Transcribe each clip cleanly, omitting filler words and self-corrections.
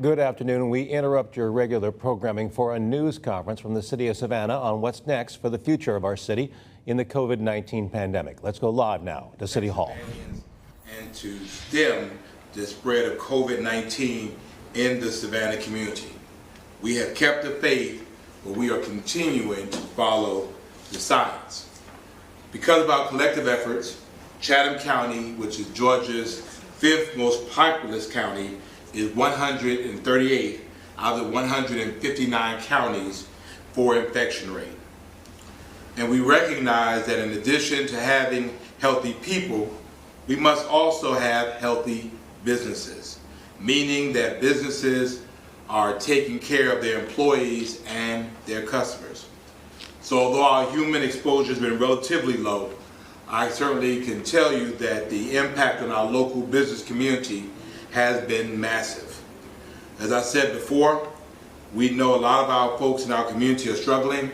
Good afternoon. We interrupt your regular programming for a news conference from the city of Savannah on what's next for the future of our city in the COVID-19 pandemic. Let's go live now to City Hall. And to stem the spread of COVID-19 in the Savannah community. We have kept the faith, but we are continuing to follow the science. Because of our collective efforts, Chatham County, which is Georgia's 5th most populous county, is 138 out of 159 counties for infection rate. And we recognize that in addition to having healthy people, we must also have healthy businesses, meaning that businesses are taking care of their employees and their customers. So although our human exposure has been relatively low, I certainly can tell you that the impact on our local business community has been massive. As I said before, we know a lot of our folks in our community are struggling,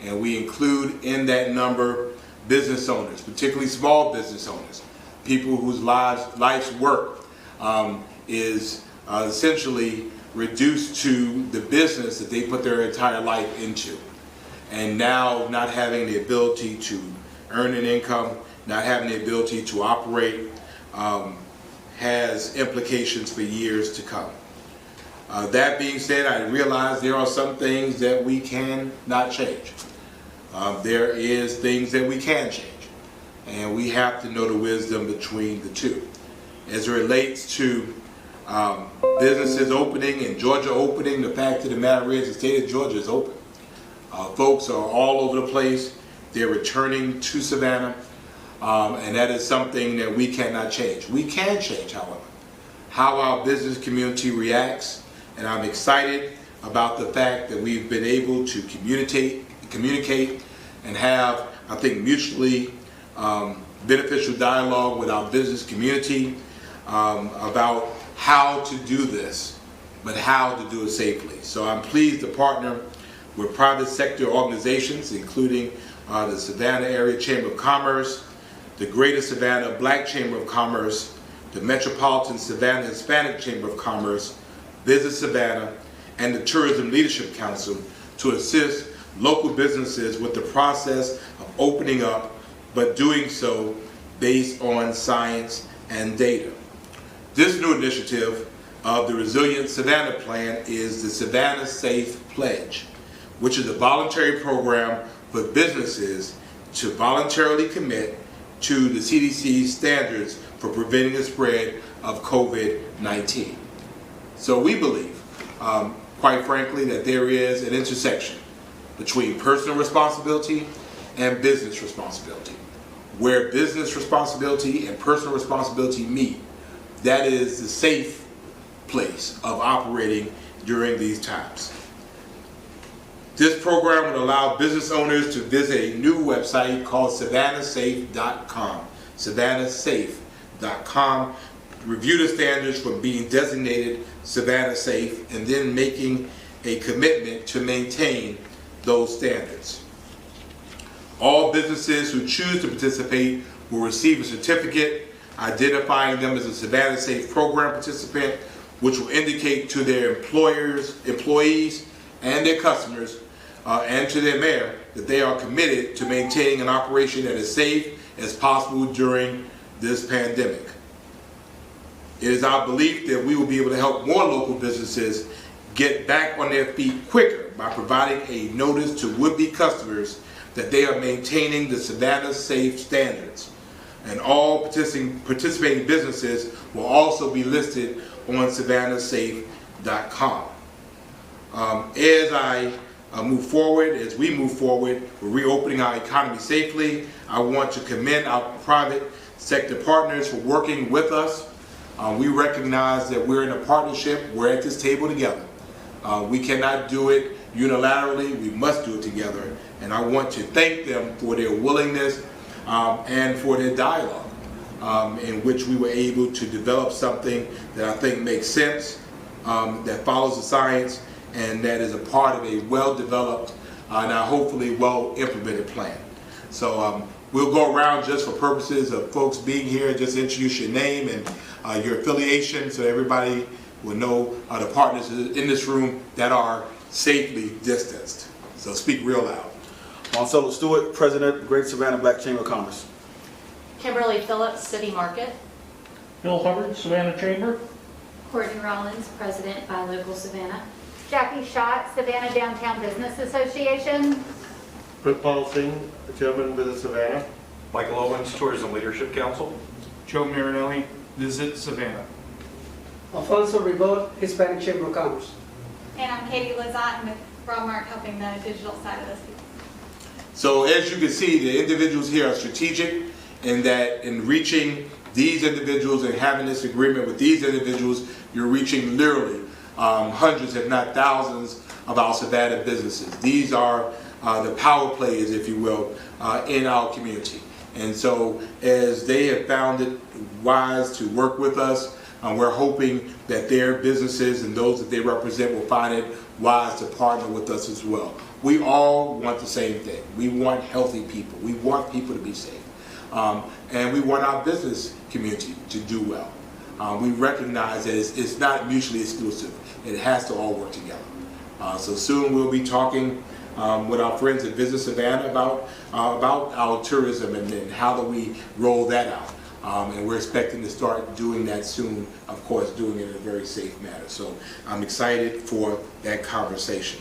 and we include in that number business owners, particularly small business owners, people whose life's work is essentially reduced to the business that they put their entire life into. And now not having the ability to earn an income, not having the ability to operate, has implications for years to come. That being said, I realize there are some things that we cannot change. There is things that we can change, and we have to know the wisdom between the two. As it relates to businesses opening and Georgia opening, the fact of the matter is the state of Georgia is open. Folks are all over the place. They're returning to Savannah. And that is something that we cannot change. We can change, however, how our business community reacts, and I'm excited about the fact that we've been able to communicate and have, I think, mutually beneficial dialogue with our business community about how to do this, but how to do it safely. So I'm pleased to partner with private sector organizations, including the Savannah Area Chamber of Commerce, the Greater Savannah Black Chamber of Commerce, the Metropolitan Savannah Hispanic Chamber of Commerce, Visit Savannah, and the Tourism Leadership Council to assist local businesses with the process of opening up, but doing so based on science and data. This new initiative of the Resilient Savannah Plan is the Savannah Safe Pledge, which is a voluntary program for businesses to voluntarily commit to the CDC standards for preventing the spread of COVID-19. So we believe, quite frankly, that there is an intersection between personal responsibility and business responsibility. Where business responsibility and personal responsibility meet, that is the safe place of operating during these times. This program would allow business owners to visit a new website called SavannahSafe.com. SavannahSafe.com. Review the standards for being designated Savannah Safe, and then making a commitment to maintain those standards. All businesses who choose to participate will receive a certificate identifying them as a Savannah Safe program participant, which will indicate to their employees, and their customers, and to their mayor that they are committed to maintaining an operation that is safe as possible during this pandemic. It is our belief that we will be able to help more local businesses get back on their feet quicker by providing a notice to would-be customers that they are maintaining the Savannah Safe standards. And all participating businesses will also be listed on SavannahSafe.com. As we move forward with reopening our economy safely, I want to commend our private sector partners for working with us. We recognize that we're in a partnership. We're at this table together. We cannot do it unilaterally. We must do it together. And I want to thank them for their willingness and for their dialogue, in which we were able to develop something that I think makes sense, that follows the science, and that is a part of a well-developed, now hopefully well-implemented plan. So we'll go around just for purposes of folks being here, just introduce your name and your affiliation so everybody will know the partners in this room that are safely distanced. So speak real loud. Marcelo Stewart, President, Greater Savannah Black Chamber of Commerce. Kimberly Phillips, City Market. Bill Hubbard, Savannah Chamber. Courtney Rollins, President, Buy Local Savannah. Jackie Schott, Savannah Downtown Business Association. Pritpal Singh, Chairman, Visit Savannah. Michael Owens, Tourism Leadership Council. Joe Marinelli, Visit Savannah. Alfonso Ribot, Hispanic Chamber of Commerce. And I'm Katie Lazat with Broadmark, helping the digital side of this. So as you can see, the individuals here are strategic in that in reaching these individuals and having this agreement with these individuals, you're reaching literally hundreds, if not thousands, of our Savannah businesses. These are the power players, if you will, in our community. And so as they have found it wise to work with us, we're hoping that their businesses and those that they represent will find it wise to partner with us as well. We all want the same thing. We want healthy people. We want people to be safe. And we want our business community to do well. We recognize that it's not mutually exclusive. It has to all work together. So soon we'll be talking with our friends at Visit Savannah about our tourism and how do we roll that out. And we're expecting to start doing that soon, of course, doing it in a very safe manner. So I'm excited for that conversation.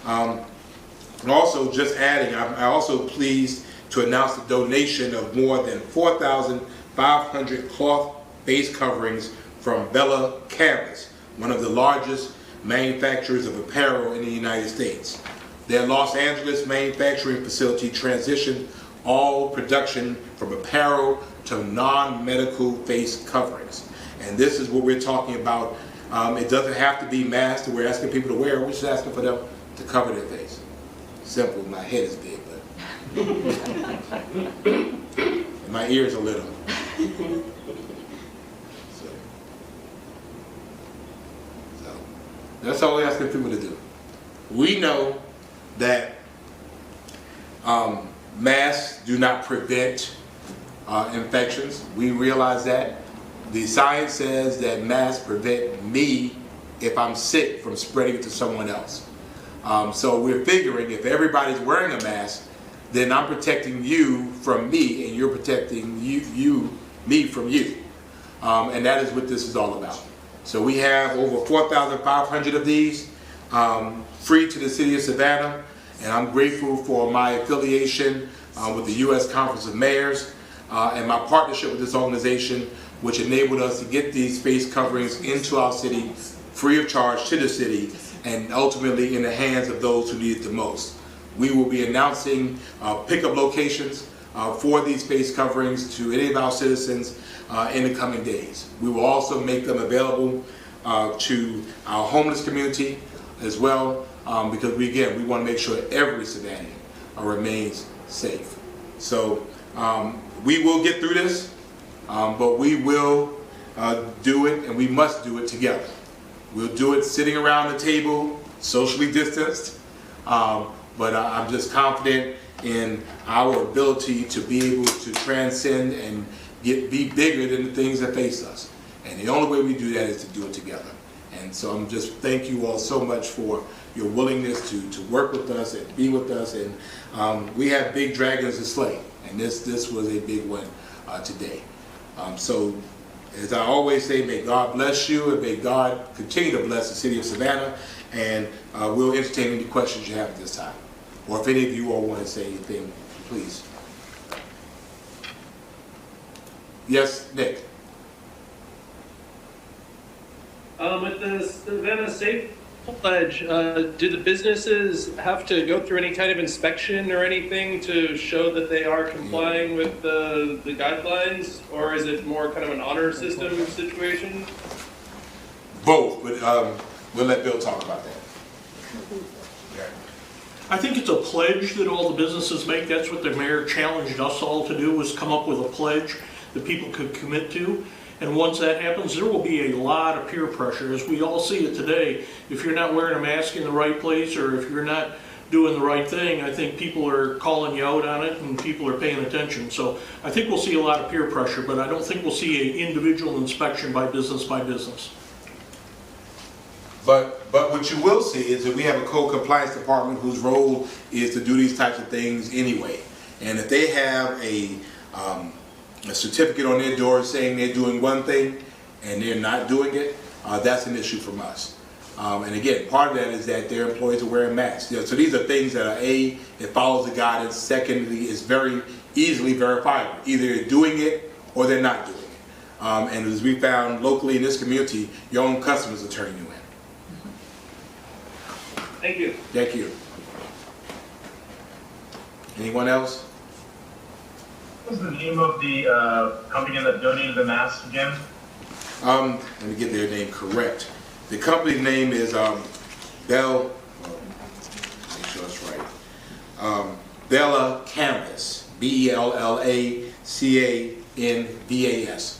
And also, just adding, I'm also pleased to announce the donation of more than 4,500 cloth face coverings from Bella Canvas, one of the largest manufacturers of apparel in the United States. Their Los Angeles manufacturing facility transitioned all production from apparel to non-medical face coverings. And this is what we're talking about. It doesn't have to be masks that we're asking people to wear. We're just asking for them to cover their face. Simple. My head is big, but and my ears are little. So that's all we're asking people to do. We know that masks do not prevent infections. We realize that. The science says that masks prevent me, if I'm sick, from spreading it to someone else. So we're figuring if everybody's wearing a mask, then I'm protecting you from me, and you're protecting me from you. And that is what this is all about. So we have over 4,500 of these free to the city of Savannah, and I'm grateful for my affiliation with the U.S. Conference of Mayors and my partnership with this organization, which enabled us to get these face coverings into our city free of charge to the city and ultimately in the hands of those who need it the most. We will be announcing pickup locations for these face coverings to any of our citizens in the coming days. We will also make them available to our homeless community as well, because we want to make sure every Savannah remains safe. So we will get through this, but we will do it, and we must do it together. We'll do it sitting around the table, socially distanced, but I'm just confident in our ability to be able to transcend and be bigger than the things that face us. And the only way we do that is to do it together. And so I'm just thank you all so much for your willingness to work with us and be with us. And we have big dragons to slay, and this was a big one today. So as I always say, may God bless you, and may God continue to bless the city of Savannah. And we'll entertain any questions you have at this time. Or if any of you all want to say anything, please. Yes, Nick. With the Savannah Safe Pledge, do the businesses have to go through any kind of inspection or anything to show that they are complying with the guidelines, or is it more kind of an honor system situation? Both, but we'll let Bill talk about that. I think it's a pledge that all the businesses make. That's what the mayor challenged us all to do, was come up with a pledge that people could commit to. And once that happens, there will be a lot of peer pressure. As we all see it today, if you're not wearing a mask in the right place, or if you're not doing the right thing, I think people are calling you out on it, and people are paying attention. So I think we'll see a lot of peer pressure, but I don't think we'll see an individual inspection by business by business. But what you will see is that we have a code compliance department whose role is to do these types of things anyway. And if they have a certificate on their door saying they're doing one thing and they're not doing it, that's an issue from us. And again, part of that is that their employees are wearing masks. So these are things that are A, it follows the guidance. Secondly, it's very easily verifiable. Either they're doing it or they're not doing it. And as we found locally in this community, your own customers are turning you in. Thank you. Thank you. Anyone else? What was the name of the company that donated the masks again? Let me get their name correct. The company's name is Bell. Make sure it's right. Bella Canvas. BELLACANVAS.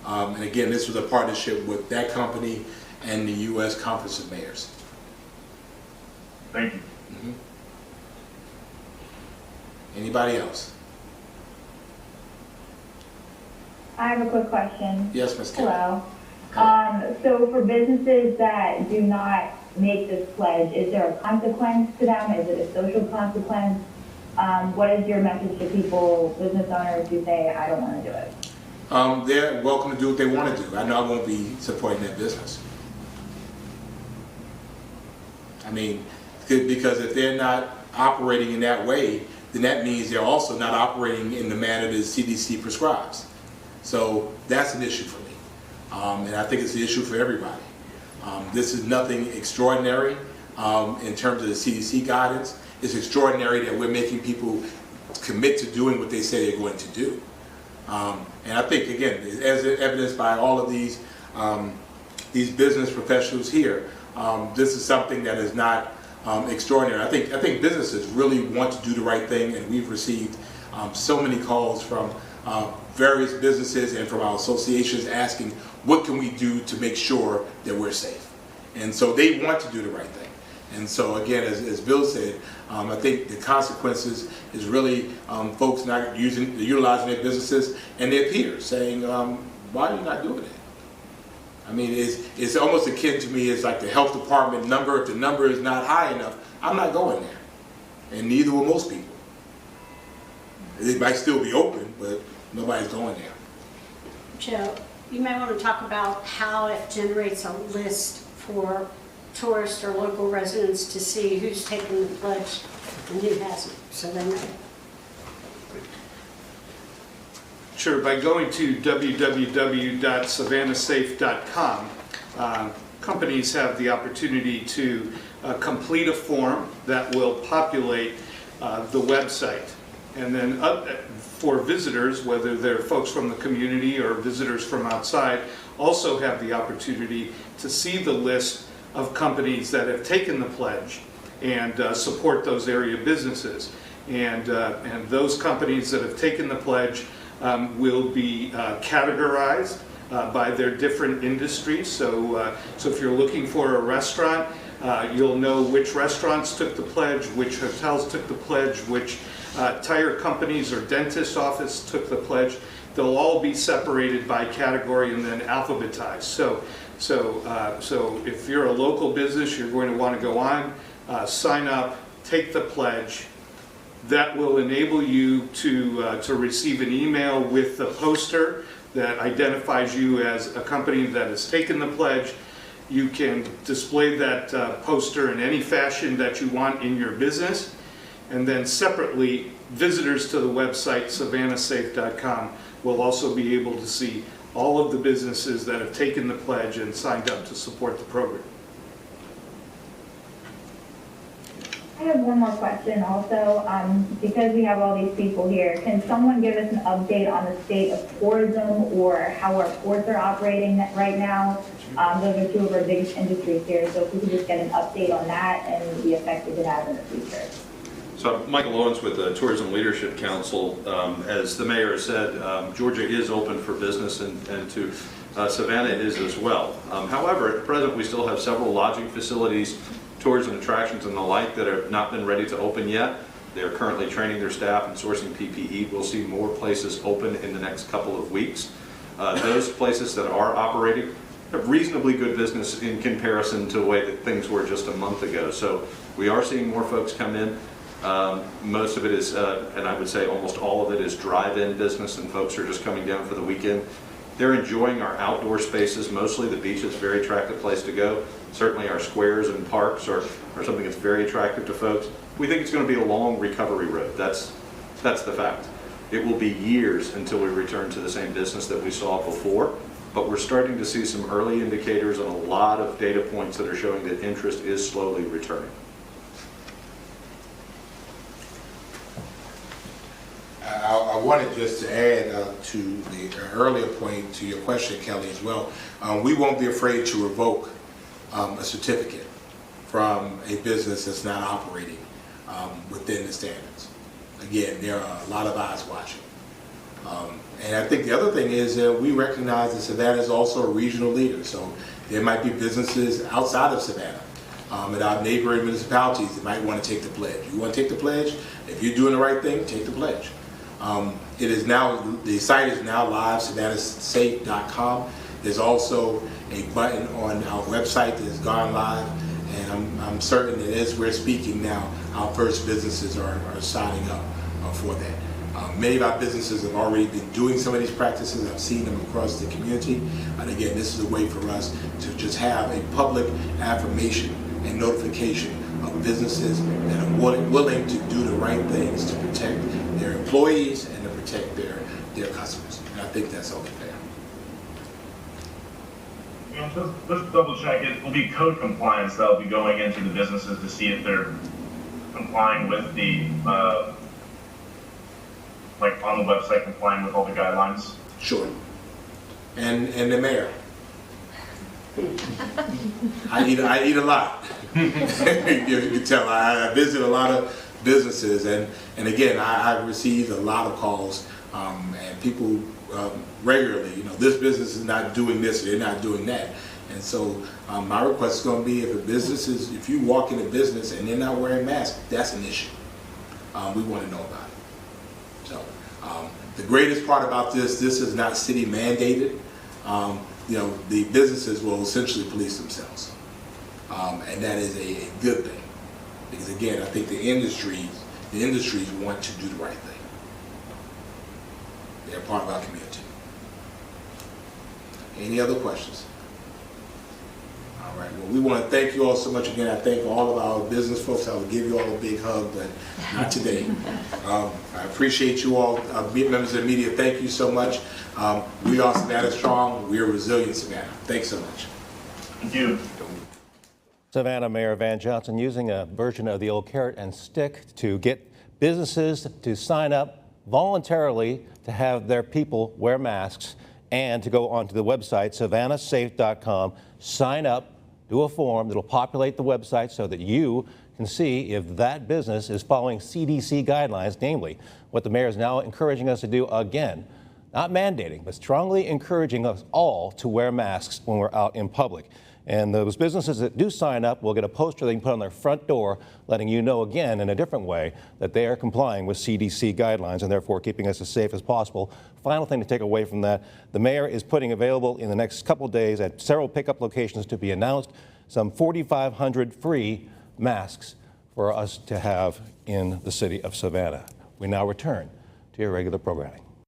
And again, this was a partnership with that company and the U.S. Conference of Mayors. Thank you. Anybody else? I have a quick question. Yes, Ms. Kelly. Hello. So for businesses that do not make this pledge, is there a consequence to them? Is it a social consequence? What is your message to people, business owners who say, I don't want to do it? They're welcome to do what they want to do. I know I won't be supporting that business. I mean, because if they're not operating in that way, then that means they're also not operating in the manner that the CDC prescribes. So that's an issue for me. And I think it's an issue for everybody. This is nothing extraordinary in terms of the CDC guidance. It's extraordinary that we're making people commit to doing what they say they're going to do. And I think, again, as evidenced by all of these business professionals here, this is something that is not extraordinary. I think businesses really want to do the right thing, and we've received so many calls from various businesses and from our associations asking, what can we do to make sure that we're safe? And so they want to do the right thing. And so again, as Bill said, I think the consequences is really folks not utilizing their businesses and their peers saying, why are you not doing it? I mean, it's almost akin to me, it's like the health department number. If the number is not high enough, I'm not going there. And neither will most people. It might still be open, but nobody's going there. Joe, you may want to talk about how it generates a list for tourists or local residents to see who's taken the pledge and who hasn't, so they know. Sure, by going to www.savannahsafe.com, companies have the opportunity to complete a form that will populate the website. And then for visitors, whether they're folks from the community or visitors from outside, also have the opportunity to see the list of companies that have taken the pledge and support those area businesses. And those companies that have taken the pledge will be categorized by their different industries. So if you're looking for a restaurant, you'll know which restaurants took the pledge, which hotels took the pledge, which tire companies or dentist office took the pledge. They'll all be separated by category and then alphabetized. So if you're a local business, you're going to want to go on, sign up, take the pledge. That will enable you to receive an email with the poster that identifies you as a company that has taken the pledge. You can display that poster in any fashion that you want in your business. And then separately, visitors to the website, savannahsafe.com, will also be able to see all of the businesses that have taken the pledge and signed up to support the program. I have one more question also. Because we have all these people here, can someone give us an update on the state of tourism or how our ports are operating right now? Those are two of our biggest industries here, so if we could just get an update on that and the effect it could have in the future. So Michael Owens with the Tourism Leadership Council. As the mayor has said, Georgia is open for business and to Savannah is as well. However, at present we still have several lodging facilities, tours and attractions and the like that have not been ready to open yet. They're currently training their staff and sourcing PPE. We'll see more places open in the next couple of weeks. Those places that are operating reasonably good business in comparison to the way that things were just a month ago. So we are seeing more folks come in. Most of it is, and I would say almost all of it is drive-in business, and folks are just coming down for the weekend. They're enjoying our outdoor spaces. Mostly the beach is a very attractive place to go. Certainly our squares and parks are something that's very attractive to folks. We think it's going to be a long recovery road. That's the fact. It will be years until we return to the same business that we saw before, but we're starting to see some early indicators and a lot of data points that are showing that interest is slowly returning. I wanted just to add to the earlier point to your question, Kelly, as well. We won't be afraid to revoke a certificate from a business that's not operating within the standards. Again, there are a lot of eyes watching. And I think the other thing is that we recognize that Savannah is also a regional leader. So there might be businesses outside of Savannah, in our neighboring municipalities that might want to take the pledge. You want to take the pledge? If you're doing the right thing, take the pledge. It is now, the site is now live, SavannahSafe.com. There's also a button on our website that has gone live, and I'm certain that as we're speaking now, our first businesses are signing up for that. Many of our businesses have already been doing some of these practices. I've seen them across the community. And again, this is a way for us to just have a public affirmation and notification of businesses that are willing to do the right things to protect their employees and to protect their customers. And I think that's only fair. Let's double check. It will be code compliance that will be going into the businesses to see if they're complying with the, like on the website, complying with all the guidelines? Sure. And the mayor. I eat a lot. You can tell. I visit a lot of businesses, and again, I've received a lot of calls, and people regularly, this business is not doing this, they're not doing that. And so my request is going to be, if you walk in a business and they're not wearing masks, that's an issue. We want to know about it. So the greatest part about this is not city mandated. The businesses will essentially police themselves. And that is a good thing. Because again, I think the industries want to do the right thing. They're part of our community. Any other questions? All right, well, we want to thank you all so much again. I thank all of our business folks. I will give you all a big hug, but not today. I appreciate you all, members of the media. Thank you so much. We are Savannah Strong. We are resilient Savannah. Thanks so much. Thank you. Savannah Mayor Van Johnson using a version of the old carrot and stick to get businesses to sign up voluntarily to have their people wear masks and to go onto the website, SavannahSafe.com, sign up, do a form that'll populate the website so that you can see if that business is following CDC guidelines, namely what the mayor is now encouraging us to do again, not mandating, but strongly encouraging us all to wear masks when we're out in public. And those businesses that do sign up will get a poster they can put on their front door letting you know again in a different way that they are complying with CDC guidelines and therefore keeping us as safe as possible. Final thing to take away from that, the mayor is putting available in the next couple days at several pickup locations to be announced some 4,500 free masks for us to have in the city of Savannah. We now return to your regular programming.